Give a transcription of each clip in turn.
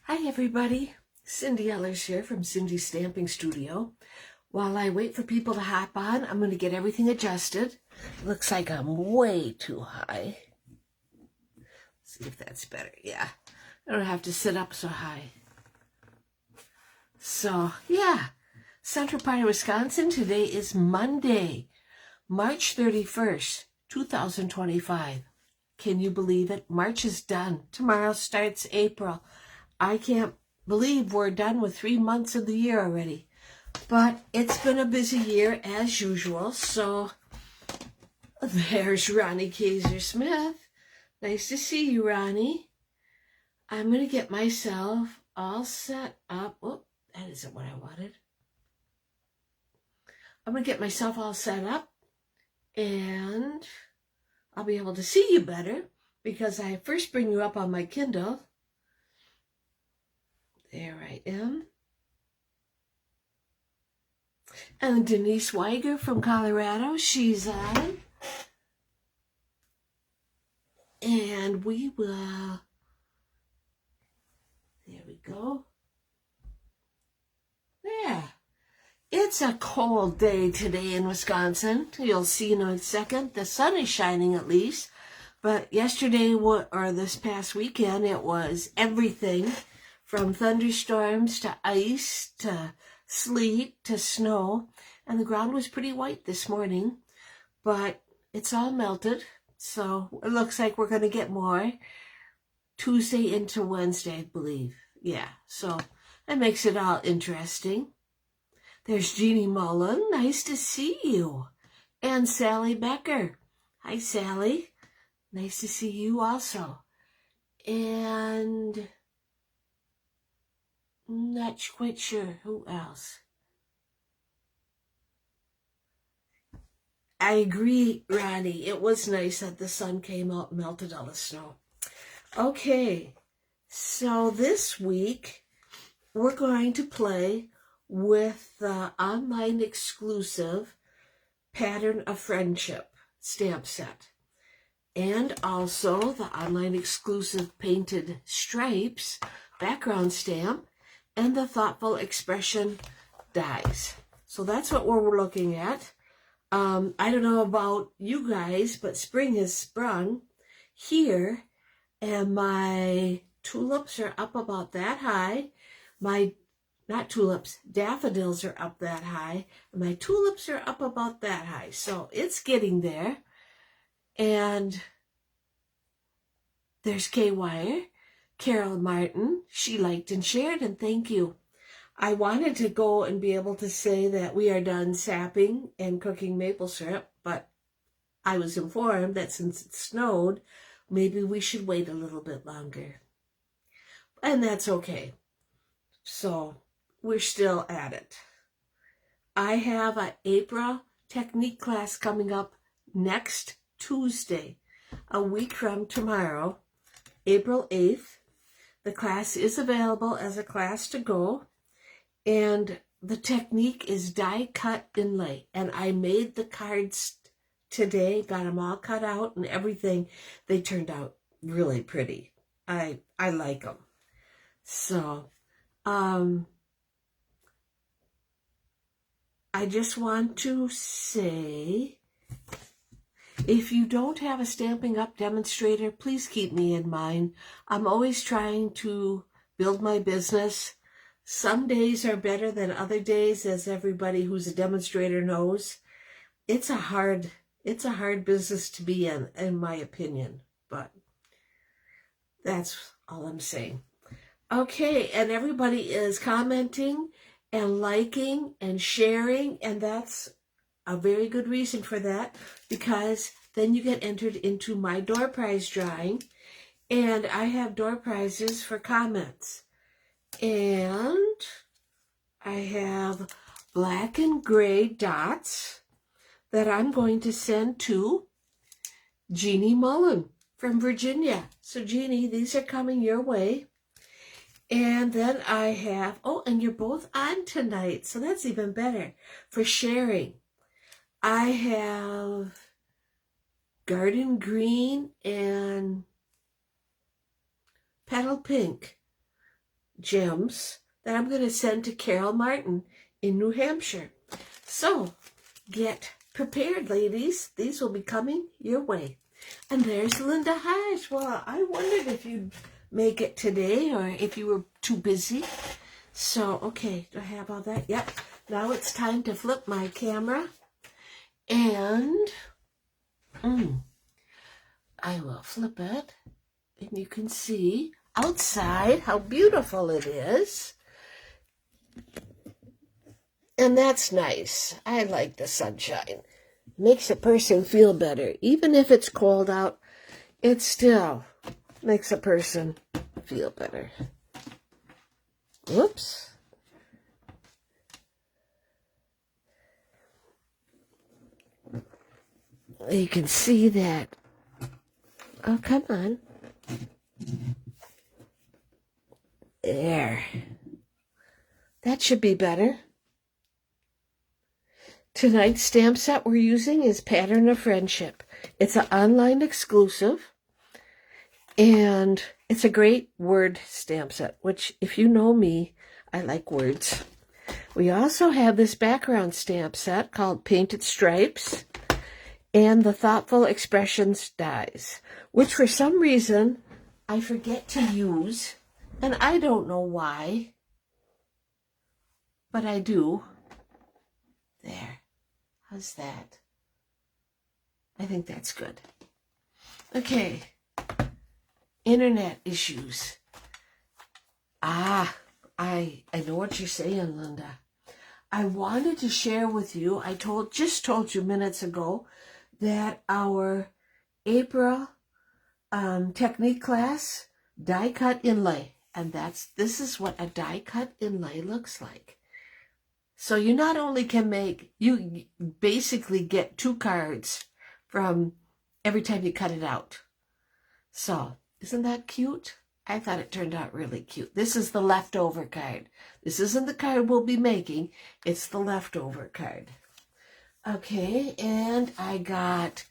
Hi everybody, Cindy Ellers here from Cindy's Stamping Studio. While I wait for people to hop on, I'm going to get everything adjusted. Looks like I'm way too high. See if that's better. Yeah, I don't have to sit up so high. So, yeah, Central part of Wisconsin. Today is Monday, March 31st, 2025. Can you believe it? March is done. Tomorrow starts April. I can't believe we're done with 3 months of the year already. But it's been a busy year as usual. So there's Ronnie Kaiser-Smith. Nice to see you, Ronnie. I'm going to get myself all set up. Oh, that isn't what I wanted. I'm going to get myself all set up and I'll be able to see you better because I first bring you up on my Kindle. There I am. And Denise Weiger from Colorado, she's on. And we will, there we go. Yeah. It's a cold day today in Wisconsin. You'll see in a second. The sun is shining at least. But yesterday, or this past weekend, it was everything from thunderstorms to ice to sleet to snow. And the ground was pretty white this morning. But it's all melted. So it looks like we're going to get more Tuesday into Wednesday, I believe. Yeah, so that makes it all interesting. There's Jeannie Mullen. Nice to see you. And Sally Becker. Hi, Sally. Nice to see you also. And I'm not quite sure who else. I agree, Ronnie. It was nice that the sun came out and melted all the snow. Okay, so this week we're going to play with the online exclusive Pattern of Friendship stamp set. And also the online exclusive Painted Stripes background stamp and the Thoughtful Expression dies. So that's what we're looking at. I don't know about you guys, but spring has sprung here and my tulips are up about that high. Not tulips, daffodils are up that high. And my tulips are up about that high. So it's getting there. And there's Kay Wire, Carol Martin. She liked and shared, and thank you. I wanted to go and be able to say that we are done sapping and cooking maple syrup, but I was informed that since it snowed, maybe we should wait a little bit longer. And that's okay. So we're still at it. I have an April technique class coming up next Tuesday, a week from tomorrow, April 8th. The class is available as a class to go. And the technique is die cut inlay. And I made the cards today, got them all cut out and everything. They turned out really pretty. I like them. So, I just want to say, if you don't have a Stampin' Up! Demonstrator, please keep me in mind. I'm always trying to build my business. Some days are better than other days, as everybody who's a demonstrator knows. It's a hard business to be in my opinion. But that's all I'm saying. Okay, and everybody is commenting and liking and sharing, and that's a very good reason for that, because then you get entered into my door prize drawing, and I have door prizes for comments. And I have black and gray dots that I'm going to send to Jeannie Mullen from Virginia. So Jeannie, these are coming your way. And then I have, oh, and you're both on tonight, so that's even better for sharing. I have Garden Green and Petal Pink. gems that I'm going to send to Carol Martin in New Hampshire. So get prepared, ladies. These will be coming your way. And there's Linda Hodge. Well, I wondered if you'd make it today or if you were too busy. So, okay, do I have all that? Yep. Now it's time to flip my camera. And I will flip it. And you can see outside how beautiful it is. And that's nice. I like the sunshine. Makes a person feel better. Even if it's cold out, it still makes a person feel better. Whoops. You can see that. Oh, come on. There. That should be better. Tonight's stamp set we're using is Pattern of Friendship. It's an online exclusive, and it's a great word stamp set, which, if you know me, I like words. We also have this background stamp set called Painted Stripes and the Thoughtful Expressions dies, which for some reason I forget to use, and I don't know why, but I do. There. How's that? I think that's good. Okay. Internet issues. I know what you're saying, Linda. I wanted to share with you, just told you minutes ago that our April technique class, die cut inlay, and this is what a die cut inlay looks like. So you not only can you basically get 2 cards from every time you cut it out. So, isn't that cute? I thought it turned out really cute. This is the leftover card. This isn't the card we'll be making. It's the leftover card. Okay, and I got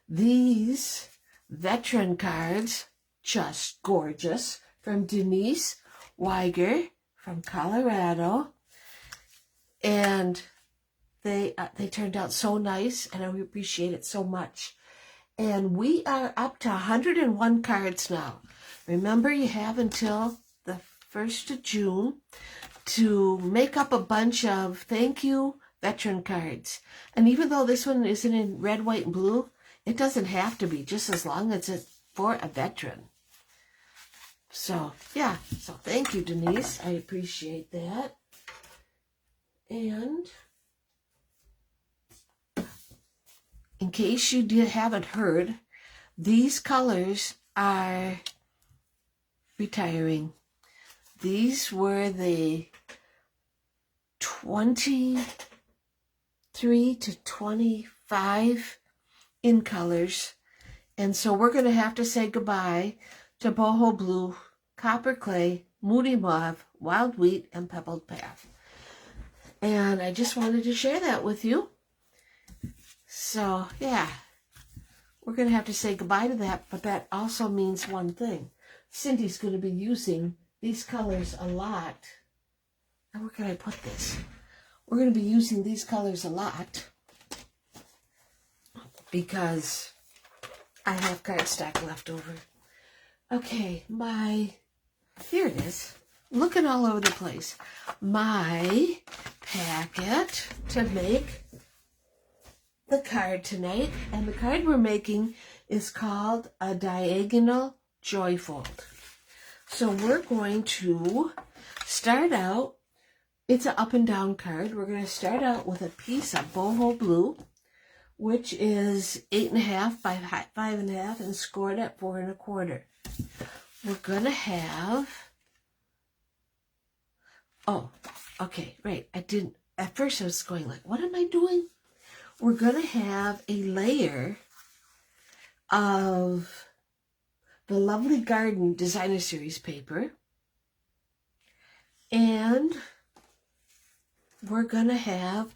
these veteran cards, just gorgeous, from Denise Weiger from Colorado. And they turned out so nice, and I appreciate it so much. And we are up to 101 cards now. Remember, you have until the 1st of June to make up a bunch of thank you veteran cards. And even though this one isn't in red, white, and blue, it doesn't have to be, just as long as it's for a veteran. So, yeah. So thank you, Denise. I appreciate that. And in case you haven't heard, these colors are retiring. These were the 23 to 25 in colors. And so we're going to have to say goodbye to Boho Blue, Copper Clay, Moody Mauve, Wild Wheat, and Pebbled Path. And I just wanted to share that with you. So, yeah, we're going to have to say goodbye to that, but that also means one thing. Cindy's going to be using these colors a lot. Now, where can I put this? We're going to be using these colors a lot because I have cardstock left over. Okay, here it is. Looking all over the place. My packet to make the card tonight. And the card we're making is called a diagonal joyfold. So we're going to start out, it's an up and down card. We're going to start out with a piece of boho blue, which is 8.5 by 5.5 and scored at 4 1/4. We're going to have, oh, okay, right. At first I was going like, what am I doing? We're going to have a layer of the Lovely Garden Designer Series paper. And we're going to have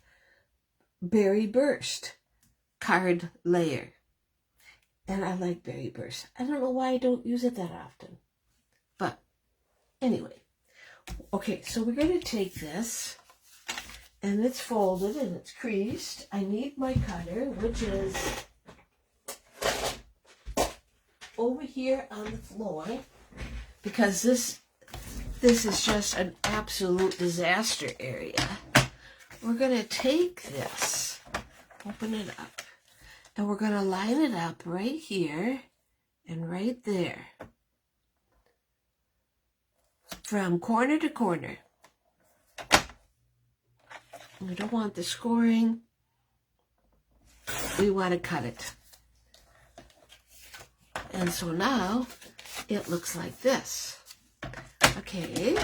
Berry Burst card layer. And I like Berry Burst. I don't know why I don't use it that often. But anyway, Okay, so we're going to take this, and it's folded and it's creased. I need my cutter, which is over here on the floor, because this is just an absolute disaster area. We're going to take this, open it up, and we're going to line it up right here and right there, from corner to corner. We don't want the scoring. We want to cut it. And so now it looks like this. Okay.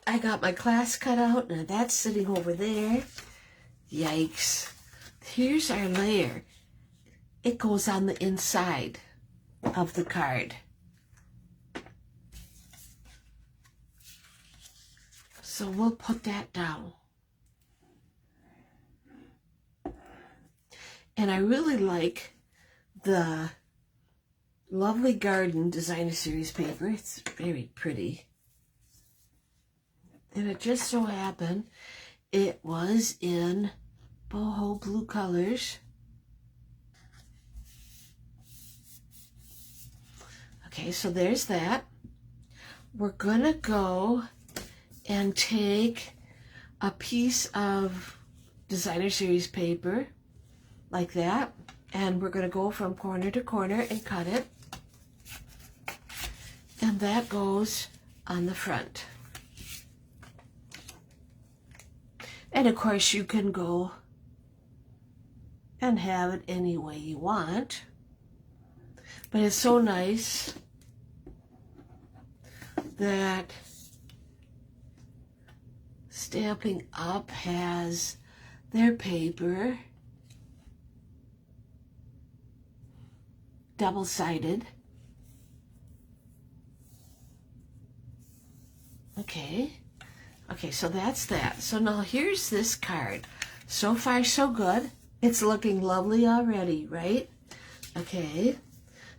I got my class cut out, and that's sitting over there. Yikes. Here's our layer. It goes on the inside of the card. So we'll put that down. And I really like the Lovely Garden Designer Series paper. It's very pretty. And it just so happened it was in boho blue colors. Okay, so there's that. We're gonna go and take a piece of Designer Series paper like that, and we're going to go from corner to corner and cut it, and that goes on the front. And of course you can go and have it any way you want, but it's so nice that Stampin' Up has their paper double-sided. Okay, so that's that. So now here's this card. So far, so good. It's looking lovely already, right? Okay,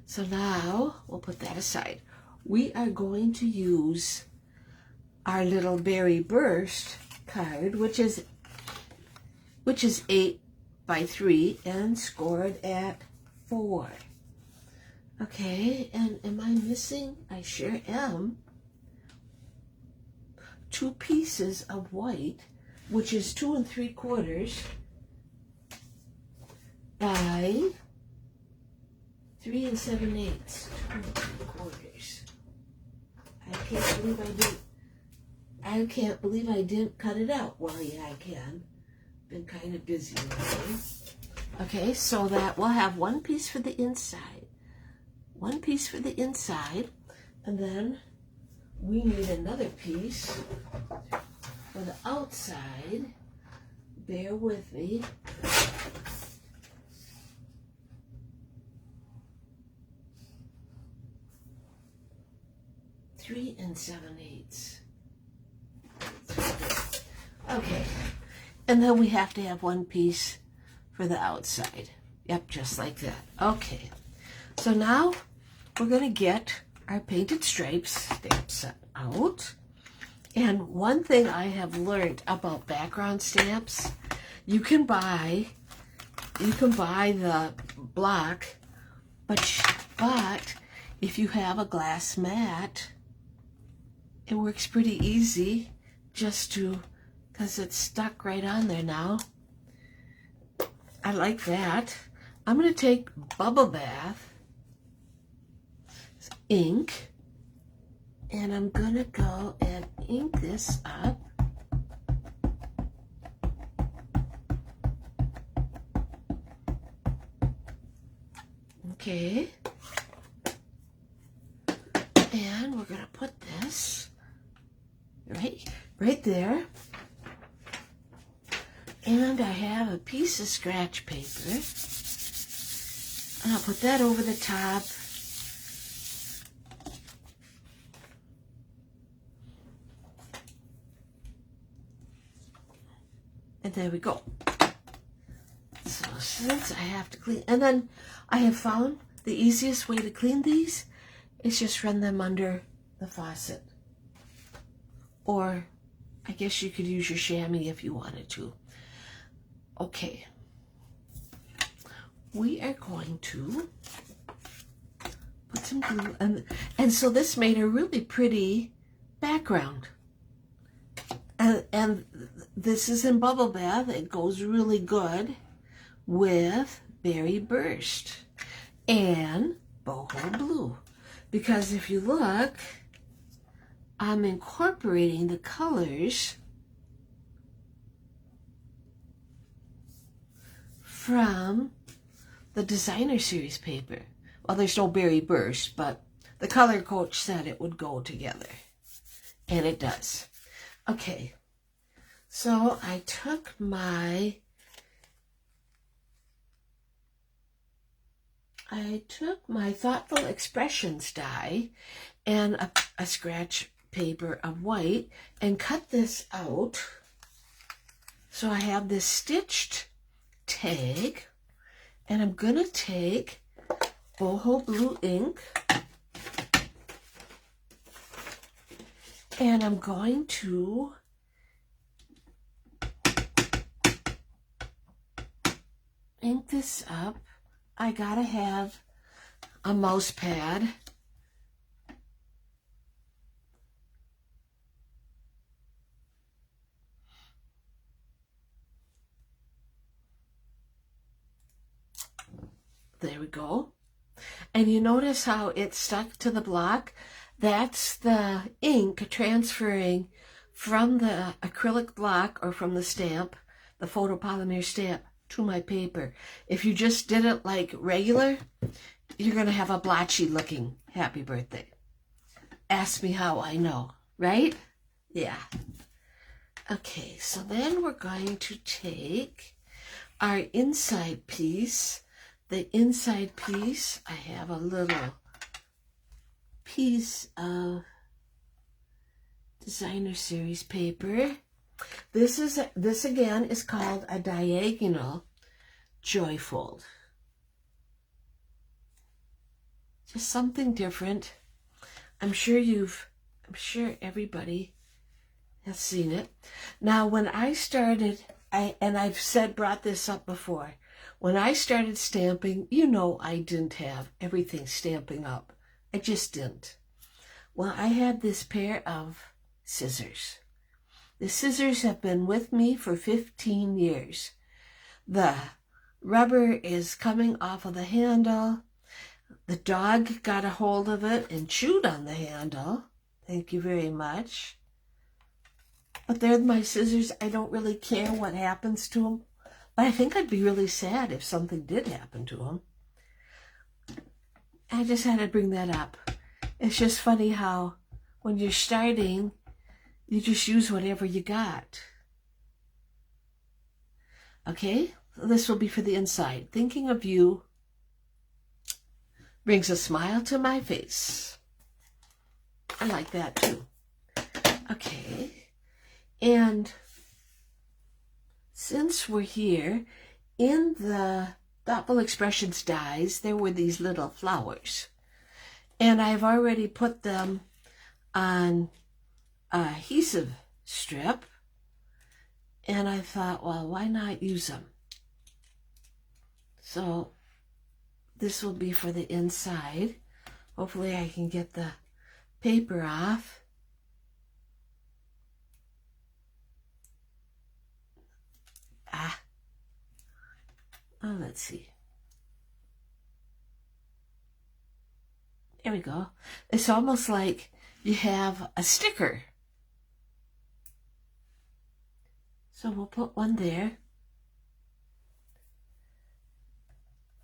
so now we'll put that aside. We are going to use our little Berry Burst card, which is 8 by 3 and scored at 4. Okay, and am I missing? I sure am. 2 pieces of white, which is 2 3/4 by 3 7/8. 2 3/4. I can't believe I didn't cut it out. Well, yeah, I can. Been kind of busy lately. Okay, so that we'll have 1 piece for the inside. 1 piece for the inside, and then we need another piece for the outside. Bear with me. Three 7/8. Okay, and then we have to have 1 piece for the outside. Yep, just like that. Okay, so now we're going to get our painted stripes stamps out. And one thing I have learned about background stamps, you can buy the block, but if you have a glass mat, it works pretty easy just to, because it's stuck right on there now. I like that. I'm going to take Bubble Bath ink, and I'm going to go and ink this up. Okay. And we're going to put this right there. And I have a piece of scratch paper. And I'll put that over the top. And there we go. So since I have to clean, and then I have found the easiest way to clean these is just run them under the faucet. Or I guess you could use your chamois if you wanted to. Okay. We are going to put some glue, and so this made a really pretty background. And this is in Bubble Bath. It goes really good with Berry Burst and Boho Blue. Because if you look, I'm incorporating the colors from the Designer Series paper. Well, there's no Berry Burst, but the color coach said it would go together. And it does. Okay, so I took my Thoughtful Expressions die and a scratch paper of white and cut this out. So I have this stitched tag, and I'm going to take Boho Blue ink, and I'm going to ink this up. I gotta have a mouse pad. There we go. And you notice how it stuck to the block? That's the ink transferring from the acrylic block or from the stamp, the photopolymer stamp, to my paper. If you just did it like regular, you're going to have a blotchy looking happy birthday. Ask me how I know, right? Yeah. Okay, so then we're going to take our inside piece. The inside piece, I have a little piece of Designer Series paper. This again is called a diagonal joy fold. Just something different. I'm sure everybody has seen it. Now, when I started, I've brought this up before. When I started stamping, I didn't have everything stamping up. I just didn't. Well, I had this pair of scissors. The scissors have been with me for 15 years. The rubber is coming off of the handle. The dog got a hold of it and chewed on the handle. Thank you very much. But they're my scissors. I don't really care what happens to them. But I think I'd be really sad if something did happen to them. I just had to bring that up. It's just funny how when you're starting, you just use whatever you got. Okay, this will be for the inside. Thinking of you brings a smile to my face. I like that too. Okay, and since we're here, in the Thoughtful Expressions dies, there were these little flowers. And I've already put them on adhesive strip, and I thought, well, why not use them? So this will be for the inside. Hopefully I can get the paper off. Oh, let's see. There we go. It's almost like you have a sticker. So we'll put one there.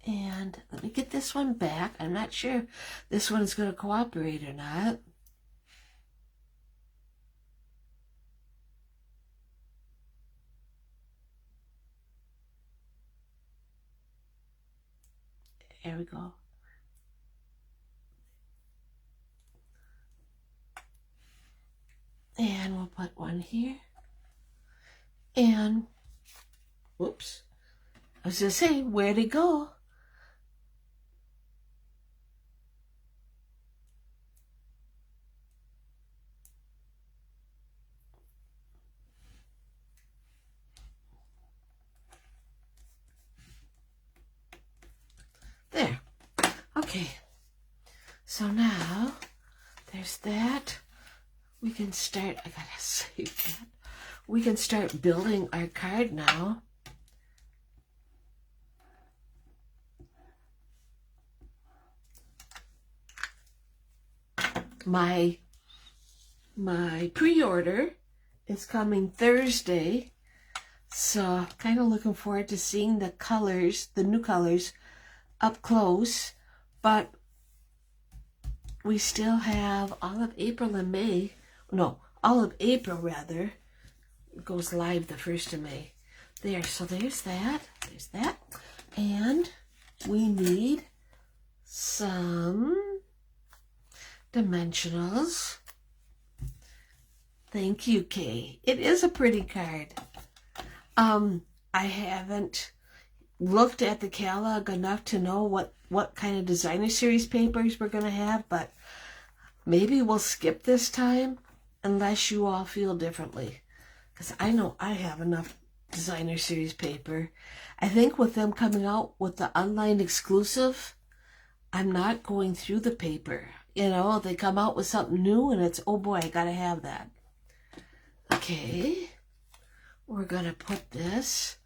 And let me get this one back. I'm not sure if this one's going to cooperate or not. There we go. And we'll put one here. And, whoops, I was going to say, where'd it go? Okay, so now there's that. We can start, I gotta save that. We can start building our card now. My pre-order is coming Thursday, so kind of looking forward to seeing the colors, the new colors, up close. But we still have all of April and May. No, all of April rather. It goes live the 1st of May. There, so there's that. There's that. And we need some dimensionals. Thank you, Kay. It is a pretty card. I haven't looked at the catalog enough to know what kind of designer series papers we're going to have, but maybe we'll skip this time unless you all feel differently. Because I know I have enough designer series paper. I think with them coming out with the online exclusive, I'm not going through the paper. You know, they come out with something new and it's, oh boy, I gotta have that. Okay, we're gonna put this.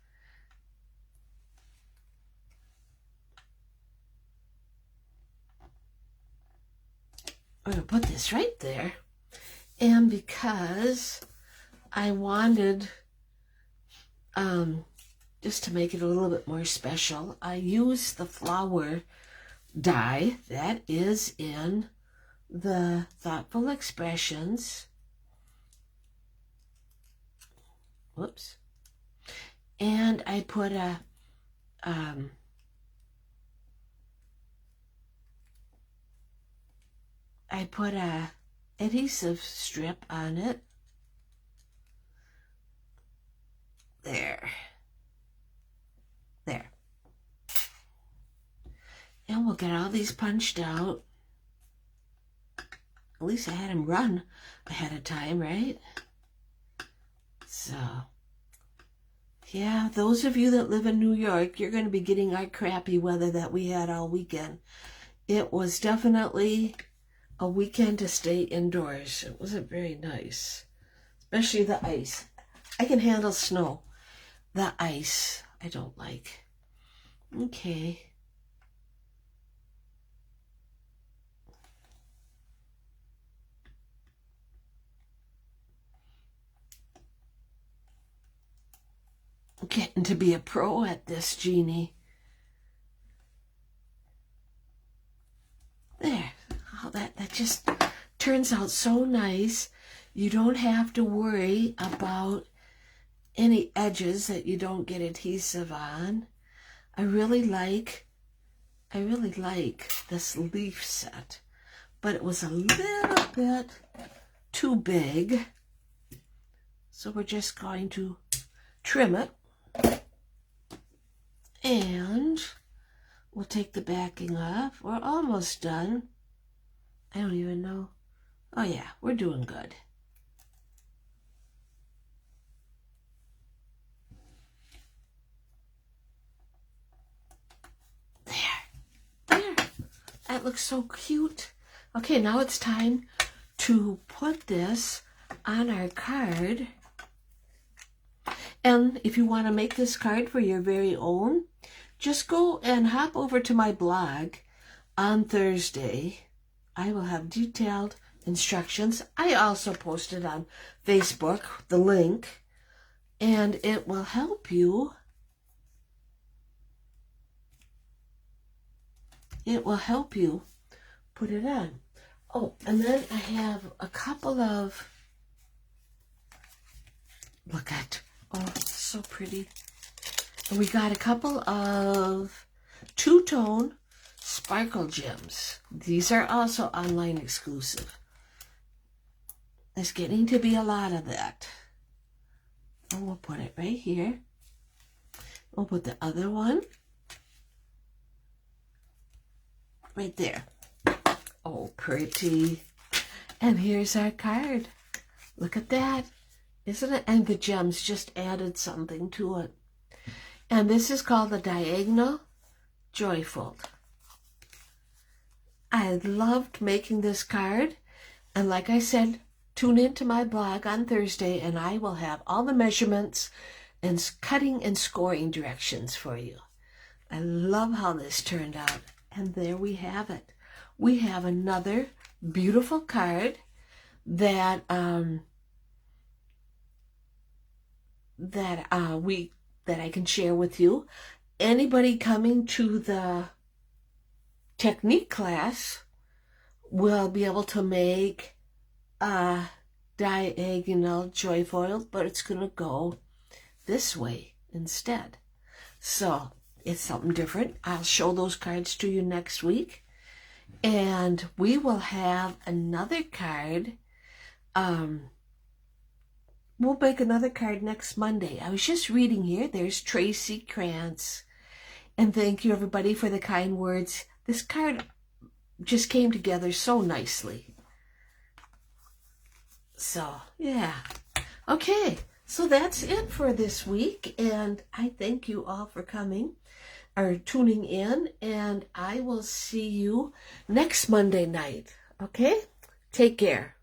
We're gonna put this right there. And because I wanted, just to make it a little bit more special, I used the flower die that is in the Thoughtful Expressions. Whoops. And I put a adhesive strip on it. There. And we'll get all these punched out. At least I had them run ahead of time, right? So, yeah, those of you that live in New York, you're going to be getting our crappy weather that we had all weekend. It was definitely a weekend to stay indoors. It wasn't very nice, especially the ice. I can handle snow. The ice, I don't like. Okay. Getting to be a pro at this, Jeannie. There. Oh, that just turns out so nice. You don't have to worry about any edges that you don't get adhesive on. I really like this leaf set, but it was a little bit too big. So we're just going to trim it. And we'll take the backing off. We're almost done. I don't even know. Oh yeah, we're doing good. There. That looks so cute. Okay, now it's time to put this on our card. And if you want to make this card for your very own, just go and hop over to my blog on Thursday. I will have detailed instructions. I also posted on Facebook the link, and it will help you. It will help you put it on. Oh, and then I have a couple of, look at, oh, so pretty. And we got a couple of two-tone sparkle gems. These are also online exclusive. There's getting to be a lot of that. And we'll put it right here. We'll put the other one right there. Oh, pretty. And here's our card. Look at that. Isn't it? And the gems just added something to it. And this is called the Diagonal Joyful. I loved making this card. And like I said, tune into my blog on Thursday and I will have all the measurements and cutting and scoring directions for you. I love how this turned out. And there we have it. We have another beautiful card that I can share with you. Anybody coming to the technique class will be able to make a diagonal joy foil, but it's going to go this way instead. So it's something different. I'll show those cards to you next week. And we will have another card. We'll make another card next Monday. I was just reading here. There's Tracy Krantz. And thank you, everybody, for the kind words. This card just came together so nicely. So, yeah. Okay, so that's it for this week. And I thank you all for coming or tuning in. And I will see you next Monday night. Okay? Take care.